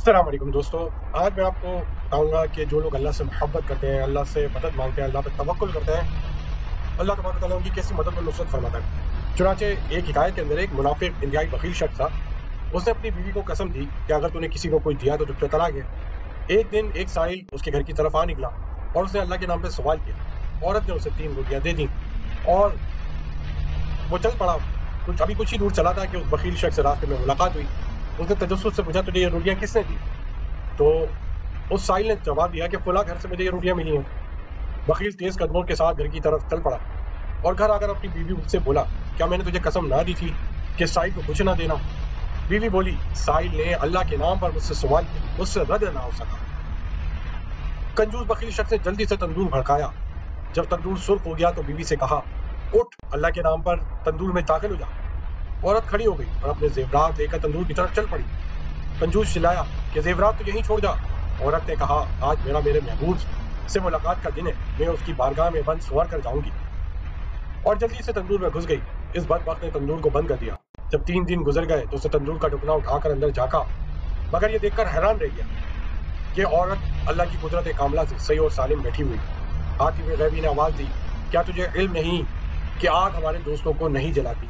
السلام علیکم دوستو، آج میں آپ کو بتاؤں گا کہ جو لوگ اللہ سے محبت کرتے ہیں، اللہ سے مدد مانگتے ہیں، اللہ پہ توکل کرتے ہیں، اللہ تبارک و تعالیٰ ان کی کیسی مدد اور نصرت فرماتا ہے۔ چنانچہ ایک حکایت کے اندر ایک منافق انتہائی بخیل شخص تھا۔ اس نے اپنی بیوی کو قسم دی کہ اگر تو نے کسی کو کوئی دیا تو تجھ پہ طلاق ہے۔ ایک دن ایک سائل اس کے گھر کی طرف آ نکلا اور اس نے اللہ کے نام پہ سوال کیا۔ عورت نے اسے 3 روٹیاں دے دیں اور وہ چل پڑا۔ کچھ ہی دور چلا تھا کہ اس بخیل شخص سے راستے میں ملاقات ہوئی۔ اس نے تجسس سے پوچھا تجھے یہ روٹیاں کس نے دی؟ تو اس سائل نے جواب دیا کہ فلاں گھر سے مجھے یہ روٹیاں ملی ہیں۔ بخیل تیز قدموں کے ساتھ گھر کی طرف چل پڑا اور گھر آ کر اپنی بیوی سے بولا، کیا میں نے تجھے قسم نہ دی تھی کہ سائل کو کچھ نہ دینا؟ بیوی بولی، سائل نے اللہ کے نام پر مجھ سے سوال کیا، مجھ سے رد نہ ہو سکا۔ کنجوس بخیل شخص نے جلدی سے تندور بھڑکایا۔ جب تندور سرخ ہو گیا تو بیوی سے کہا، اٹھ اللہ کے نام پر تندور میں داخل ہو جا۔ عورت کھڑی ہو گئی اور اپنے زیورات لے کر تندور کی طرف چل پڑی۔ کنجوس چلایا کہ زیورات تو یہیں چھوڑ جا۔ عورت نے کہا، آج میرے محبوب سے ملاقات کا دن ہے، میں اس کی بارگاہ میں بند سور کر جاؤں گی، اور جلدی سے تندور میں گھس گئی۔ اس بدبخت نے تندور کو بند کر دیا۔ جب 3 دن گزر گئے تو اسے تندور کا ڈھکنا اٹھا کر اندر جھانکا، مگر یہ دیکھ کر حیران رہ گیا کہ عورت اللہ کی قدرت کاملہ سے صحیح اور سالم بیٹھی ہوئی۔ آتی ہوئی غیبی نے آواز دی، کیا تجھے علم نہیں کہ آگ ہمارے دوستوں کو نہیں جلاتی؟